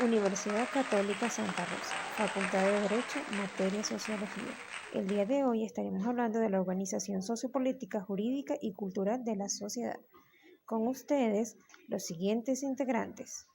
Universidad Católica Santa Rosa, Facultad de Derecho, materia Sociología. El día de hoy estaremos hablando de la organización sociopolítica, jurídica y cultural de la sociedad. Con ustedes, los siguientes integrantes.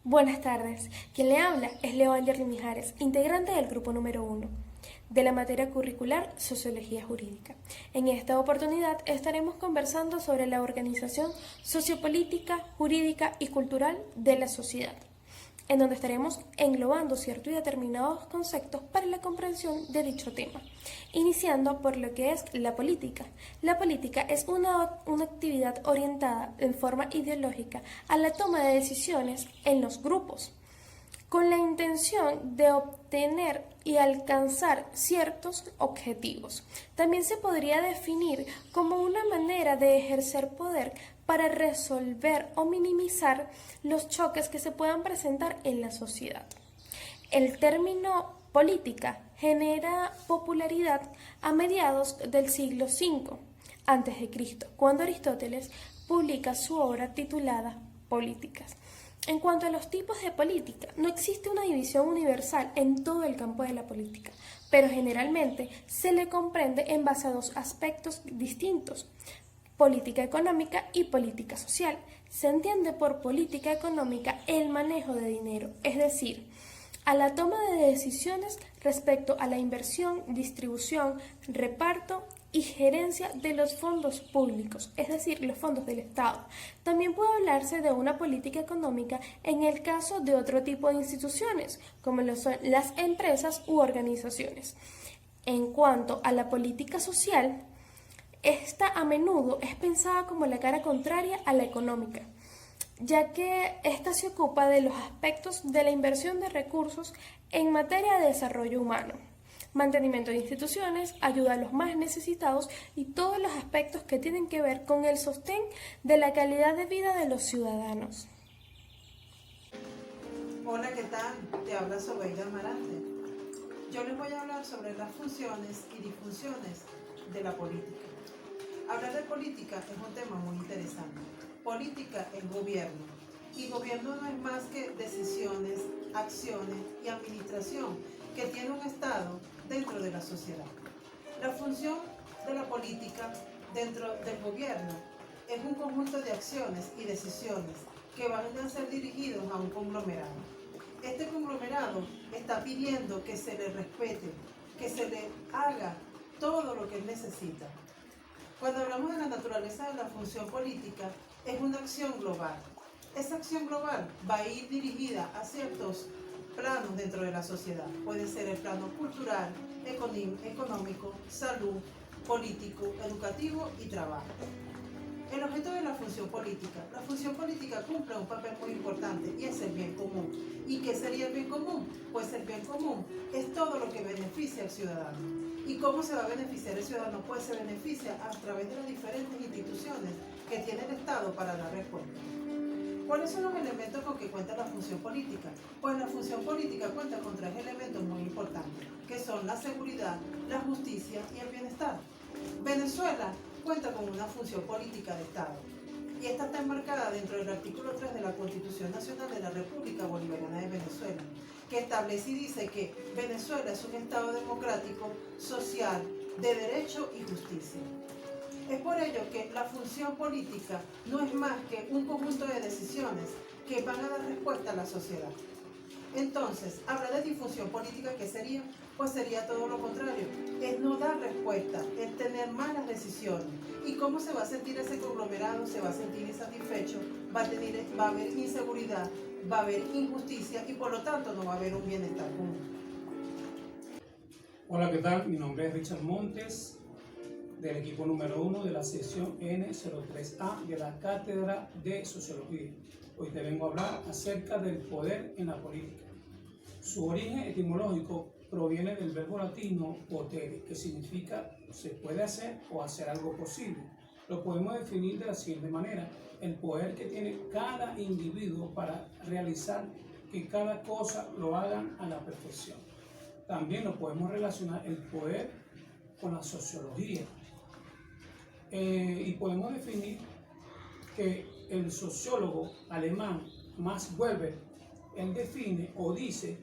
Buenas tardes. Quien le habla es Leoander Mijares, integrante del grupo número 1 de la materia curricular Sociología Jurídica. En esta oportunidad estaremos conversando sobre la organización sociopolítica, jurídica y cultural de la sociedad, en donde estaremos englobando ciertos y determinados conceptos para la comprensión de dicho tema, iniciando por lo que es la política. La política es una actividad orientada en forma ideológica a la toma de decisiones en los grupos, con la intención de obtener y alcanzar ciertos objetivos. También se podría definir como una manera de ejercer poder para resolver o minimizar los choques que se puedan presentar en la sociedad. El término política genera popularidad a mediados del siglo V a.C., cuando Aristóteles publica su obra titulada Políticas. En cuanto a los tipos de política, no existe una división universal en todo el campo de la política, pero generalmente se le comprende en base a dos aspectos distintos: política económica y política social. Se entiende por política económica el manejo de dinero, es decir, a la toma de decisiones respecto a la inversión, distribución, reparto y gerencia de los fondos públicos, es decir, los fondos del Estado. También puede hablarse de una política económica en el caso de otro tipo de instituciones, como lo son las empresas u organizaciones. En cuanto a la política social, esta a menudo es pensada como la cara contraria a la económica, ya que ésta se ocupa de los aspectos de la inversión de recursos en materia de desarrollo humano, mantenimiento de instituciones, ayuda a los más necesitados y todos los aspectos que tienen que ver con el sostén de la calidad de vida de los ciudadanos. Hola, ¿qué tal? Te habla Sobeida Amarante. Yo les voy a hablar sobre las funciones y disfunciones de la política. Hablar de política es un tema muy interesante. Política es gobierno, y gobierno no es más que decisiones, acciones y administración que tiene un Estado dentro de la sociedad. La función de la política dentro del gobierno es un conjunto de acciones y decisiones que van a ser dirigidos a un conglomerado. Este conglomerado está pidiendo que se le respete, que se le haga todo lo que él necesita. Cuando hablamos de la naturaleza de la función política, es una acción global. Esa acción global va a ir dirigida a ciertos planos dentro de la sociedad. Puede ser el plano cultural, económico, salud, político, educativo y trabajo. El objeto de la función política cumple un papel muy importante y es el bien común. ¿Y qué sería el bien común? Pues el bien común es todo lo que beneficia al ciudadano. ¿Y cómo se va a beneficiar el ciudadano? Pues se beneficia a través de las diferentes instituciones que tiene el Estado para dar respuesta. ¿Cuáles son los elementos con que cuenta la función política? Pues la función política cuenta con tres elementos muy importantes, que son la seguridad, la justicia y el bienestar. Venezuela cuenta con una función política de Estado, y esta está enmarcada dentro del artículo 3 de la Constitución Nacional de la República Bolivariana de Venezuela, que establece y dice que Venezuela es un Estado democrático, social, de derecho y justicia. Es por ello que la función política no es más que un conjunto de decisiones que van a dar respuesta a la sociedad. Entonces, hablar de disfunción política, ¿qué sería? Pues sería todo lo contrario, es no dar respuesta, es tener malas decisiones. ¿Y cómo se va a sentir ese conglomerado? Se va a sentir insatisfecho, va a haber inseguridad, va a haber injusticia y por lo tanto no va a haber un bienestar común. Hola, ¿qué tal? Mi nombre es Richard Montes, del equipo número 1 de la sección N03A de la Cátedra de Sociología. Hoy te vengo a hablar acerca del poder en la política. Su origen etimológico proviene del verbo latino potere, que significa se puede hacer o hacer algo posible. Lo podemos definir de la siguiente manera: el poder que tiene cada individuo para realizar que cada cosa lo hagan a la perfección. También lo podemos relacionar el poder con la sociología. Y podemos definir que el sociólogo alemán Max Weber, él define o dice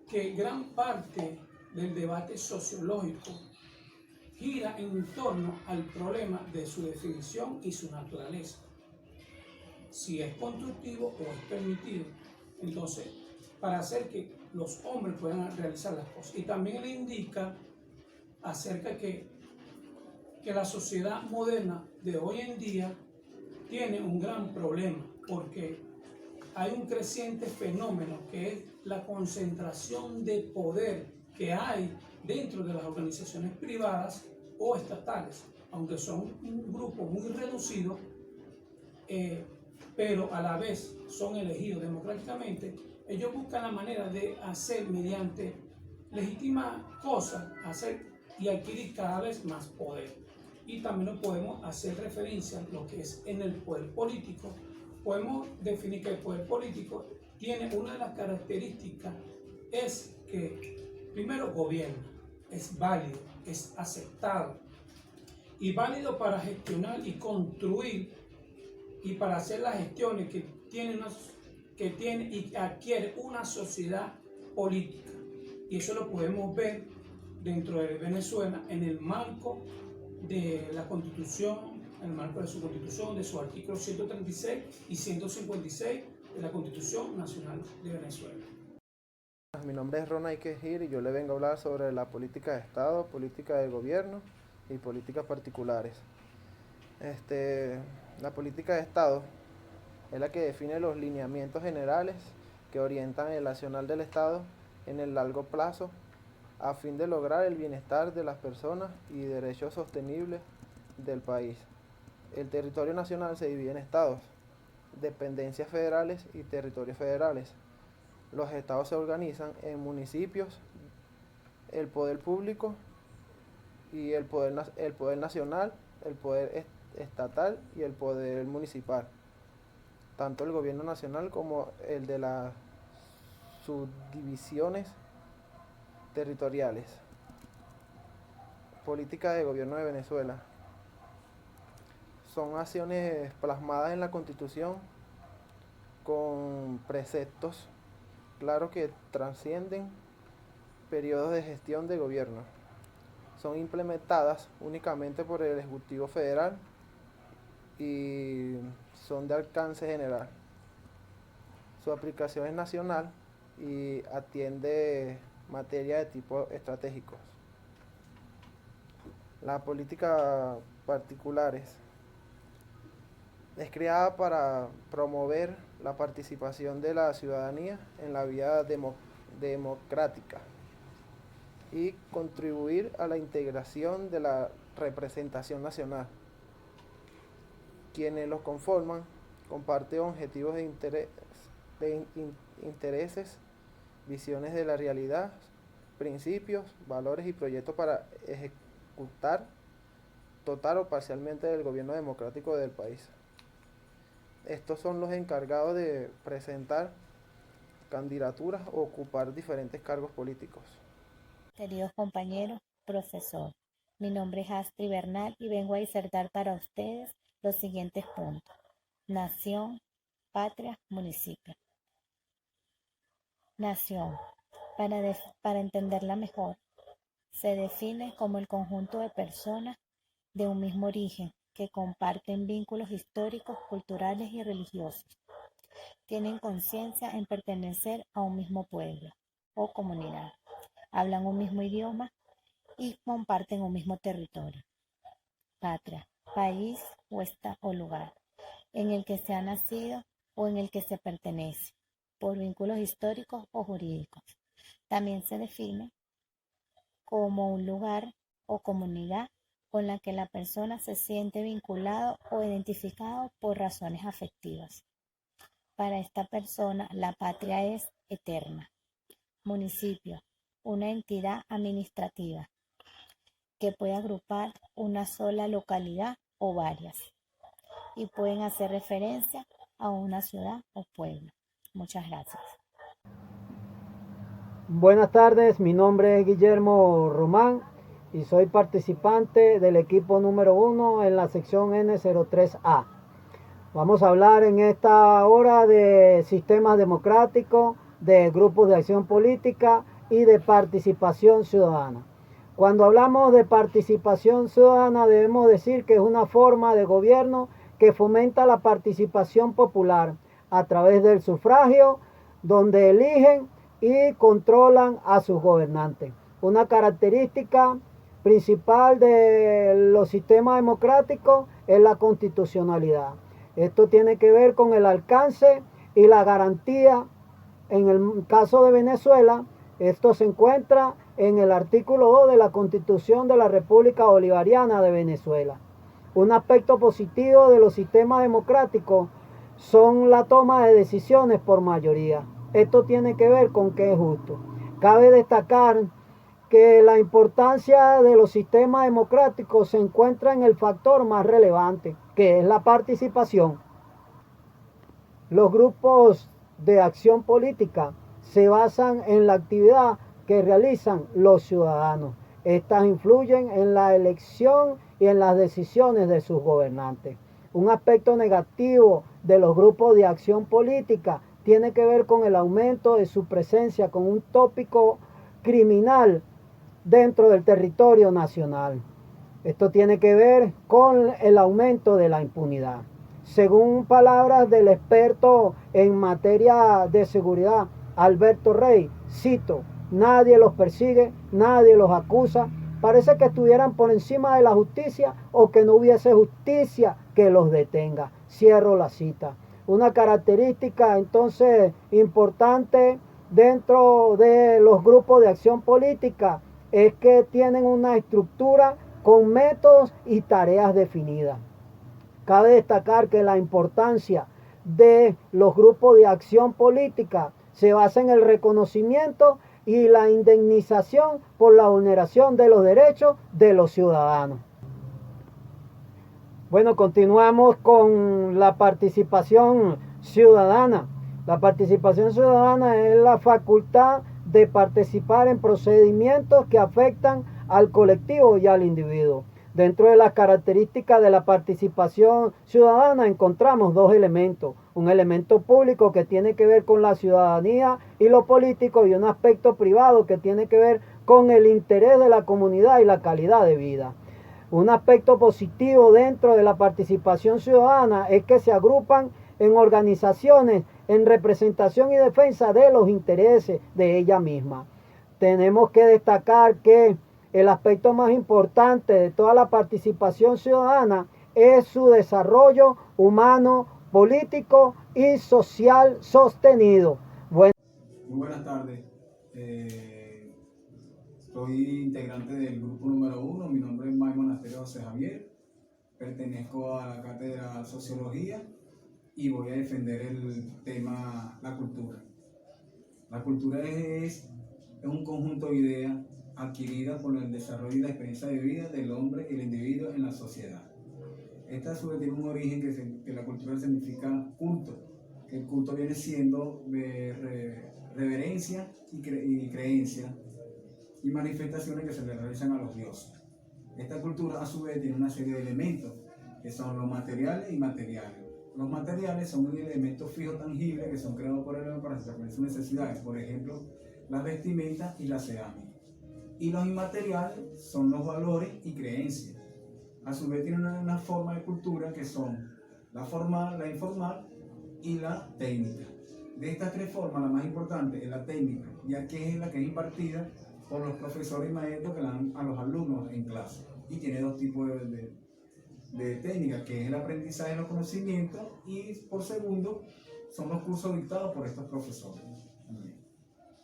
que gran parte del debate sociológico gira en torno al problema de su definición y su naturaleza. Si es constructivo o es permitido. Entonces, para hacer que los hombres puedan realizar las cosas. Y también le indica acerca que la sociedad moderna de hoy en día tiene un gran problema, porque hay un creciente fenómeno que es la concentración de poder que hay dentro de las organizaciones privadas o estatales, aunque son un grupo muy reducido, pero a la vez son elegidos democráticamente. Ellos buscan la manera de hacer mediante legítimas cosas, hacer y adquirir cada vez más poder. Y también lo podemos hacer referencia a lo que es en el poder político. Podemos definir que el poder político tiene una de las características, es que primero gobierna, es válido, es aceptado y válido para gestionar y construir y para hacer las gestiones que tiene y adquiere una sociedad política. Y eso lo podemos ver dentro de Venezuela en el marco de la Constitución, en el marco de su Constitución, de sus artículos 136 y 156 de la Constitución Nacional de Venezuela. Mi nombre es Ronay Quejir y yo le vengo a hablar sobre la política de Estado, política de gobierno y políticas particulares. La política de Estado es la que define los lineamientos generales que orientan el accionar del Estado en el largo plazo a fin de lograr el bienestar de las personas y derechos sostenibles del país. El territorio nacional se divide en estados, dependencias federales y territorios federales. Los estados se organizan en municipios, el poder público y el poder nacional, el poder estatal y el poder municipal. Tanto el gobierno nacional como el de las subdivisiones territoriales. Política de gobierno de Venezuela. Son acciones plasmadas en la Constitución con preceptos claros que trascienden periodos de gestión de gobierno. Son implementadas únicamente por el Ejecutivo Federal y son de alcance general. Su aplicación es nacional y atiende materia de tipo estratégicos. La política particulares es creada para promover la participación de la ciudadanía en la vida democrática y contribuir a la integración de la representación nacional. Quienes los conforman comparten objetivos de intereses, visiones de la realidad, principios, valores y proyectos para ejecutar total o parcialmente el gobierno democrático del país. Estos son los encargados de presentar candidaturas o ocupar diferentes cargos políticos. Queridos compañeros, profesor, mi nombre es Astrid Bernal y vengo a disertar para ustedes los siguientes puntos: nación, patria, municipio. Nación, para entenderla mejor, se define como el conjunto de personas de un mismo origen que comparten vínculos históricos, culturales y religiosos. Tienen conciencia en pertenecer a un mismo pueblo o comunidad. Hablan un mismo idioma y comparten un mismo territorio. Patria, país o lugar en el que se ha nacido o en el que se pertenece, por vínculos históricos o jurídicos. También se define como un lugar o comunidad con la que la persona se siente vinculado o identificado por razones afectivas. Para esta persona, la patria es eterna. Municipio, una entidad administrativa que puede agrupar una sola localidad o varias y pueden hacer referencia a una ciudad o pueblo. Muchas gracias. Buenas tardes, mi nombre es Guillermo Román y soy participante del equipo número 1 en la sección N03A. Vamos a hablar en esta hora de sistemas democráticos, de grupos de acción política y de participación ciudadana. Cuando hablamos de participación ciudadana debemos decir que es una forma de gobierno que fomenta la participación popular a través del sufragio, donde eligen y controlan a sus gobernantes. Una característica principal de los sistemas democráticos es la constitucionalidad. Esto tiene que ver con el alcance y la garantía. En el caso de Venezuela, esto se encuentra en el artículo 2 de la Constitución de la República Bolivariana de Venezuela. Un aspecto positivo de los sistemas democráticos son la toma de decisiones por mayoría. Esto tiene que ver con que es justo. Cabe destacar que la importancia de los sistemas democráticos se encuentra en el factor más relevante, que es la participación. Los grupos de acción política se basan en la actividad que realizan los ciudadanos. Estas influyen en la elección y en las decisiones de sus gobernantes. Un aspecto negativo de los grupos de acción política tiene que ver con el aumento de su presencia con un tópico criminal dentro del territorio nacional. Esto tiene que ver con el aumento de la impunidad. Según palabras del experto en materia de seguridad, Alberto Rey, cito, nadie los persigue, nadie los acusa, parece que estuvieran por encima de la justicia o que no hubiese justicia que los detenga. Cierro la cita. Una característica entonces importante dentro de los grupos de acción política es que tienen una estructura con métodos y tareas definidas. Cabe destacar que la importancia de los grupos de acción política se basa en el reconocimiento y la indemnización por la vulneración de los derechos de los ciudadanos. Bueno, continuamos con la participación ciudadana. La participación ciudadana es la facultad de participar en procedimientos que afectan al colectivo y al individuo. Dentro de las características de la participación ciudadana encontramos dos elementos. Un elemento público que tiene que ver con la ciudadanía y lo político y un aspecto privado que tiene que ver con el interés de la comunidad y la calidad de vida. Un aspecto positivo dentro de la participación ciudadana es que se agrupan en organizaciones en representación y defensa de los intereses de ella misma. Tenemos que destacar que el aspecto más importante de toda la participación ciudadana es su desarrollo humano, político y social sostenido. Muy buenas tardes. Soy integrante del grupo número 1. Mi nombre es May Monasterio José Javier. Pertenezco a la cátedra de Sociología y voy a defender el tema la cultura. La cultura es un conjunto de ideas adquiridas por el desarrollo y la experiencia de vida del hombre y el individuo en la sociedad. Esta a su vez tiene un origen que la cultura significa culto, que el culto viene siendo de reverencia y creencia y manifestaciones que se le realizan a los dioses. Esta cultura a su vez tiene una serie de elementos que son los materiales y inmateriales. Los materiales son elementos fijos tangibles que son creados por el hombre para satisfacer sus necesidades, por ejemplo, las vestimentas y la cerámica. Y los inmateriales son los valores y creencias. A su vez tienen una forma de cultura que son la formal, la informal y la técnica. De estas tres formas, la más importante es la técnica, ya que es la que es impartida por los profesores y maestros que la dan a los alumnos en clase. Y tiene dos tipos de técnica, que es el aprendizaje de los conocimientos y por segundo son los cursos dictados por estos profesores.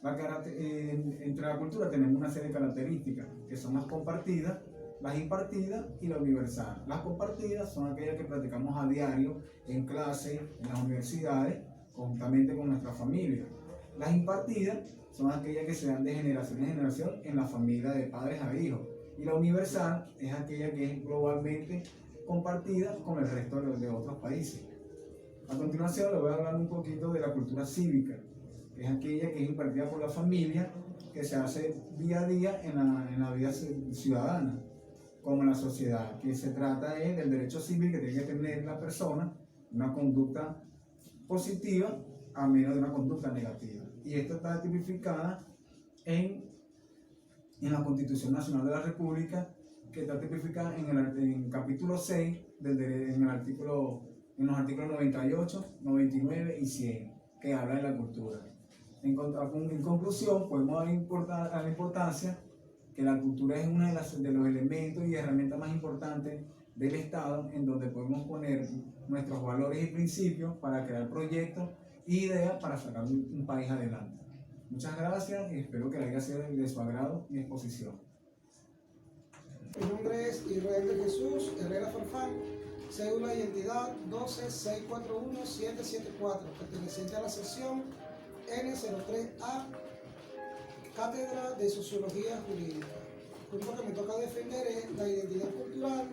Entre la cultura tenemos una serie de características que son las compartidas, las impartidas y la universal. Las compartidas son aquellas que practicamos a diario en clase, en las universidades, conjuntamente con nuestra familia. Las impartidas son aquellas que se dan de generación en generación en la familia de padres a hijos. Y la universal es aquella que es globalmente compartida con el resto de otros países. A continuación les voy a hablar un poquito de la cultura cívica, que es aquella que es impartida por la familia, que se hace día a día en la vida ciudadana, como en la sociedad, que se trata del derecho civil que tiene que tener la persona una conducta positiva a menos de una conducta negativa. Y esto está tipificada en la Constitución Nacional de la República, que está tipificada en el capítulo 6, en los artículos 98, 99 y 100, que habla de la cultura. En conclusión, podemos dar la importancia que la cultura es uno de los elementos y herramientas más importantes del Estado, en donde podemos poner nuestros valores y principios para crear proyectos e ideas para sacar un país adelante. Muchas gracias y espero que haya sido de su agrado mi exposición. Mi nombre es Israel de Jesús Herrera Farfán, cédula de identidad 12641774, perteneciente a la sección N03A, Cátedra de Sociología Jurídica. El punto que me toca defender es la identidad cultural,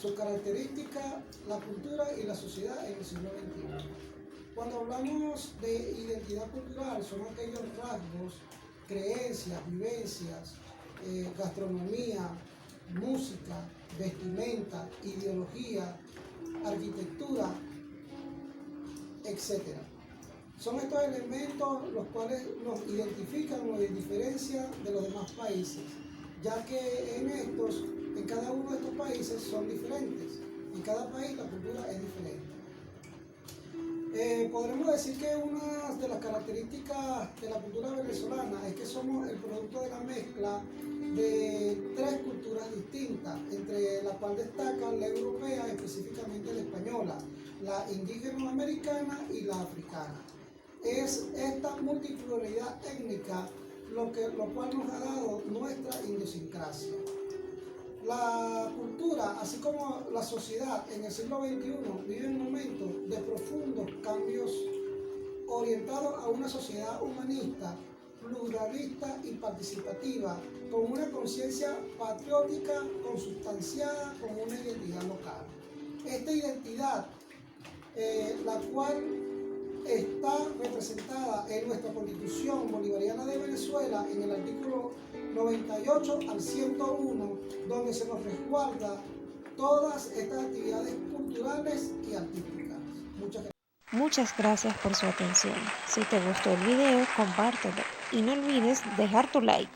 sus características, la cultura y la sociedad en el siglo XXI. Cuando hablamos de identidad cultural, son aquellos rasgos, creencias, vivencias, gastronomía, música, vestimenta, ideología, arquitectura, etc. Son estos elementos los cuales nos identifican, nos diferencian de los demás países, ya que en cada uno de estos países son diferentes. En cada país la cultura es diferente. Podremos decir que una de las características de la cultura venezolana es que somos el producto de la mezcla de tres culturas distintas, entre la cual destaca la europea, específicamente la española, la indígena americana y la africana. Es esta multipluralidad étnica lo cual nos ha dado nuestra idiosincrasia. La cultura, así como la sociedad en el siglo XXI, vive un momento de profundos cambios orientados a una sociedad humanista, pluralista y participativa, con una conciencia patriótica consustanciada con una identidad local. Esta identidad, la cual está representada en nuestra Constitución Bolivariana de Venezuela en el artículo 98 al 101, donde se nos resguarda todas estas actividades culturales y artísticas. Muchas gracias por su atención. Si te gustó el video, compártelo y no olvides dejar tu like.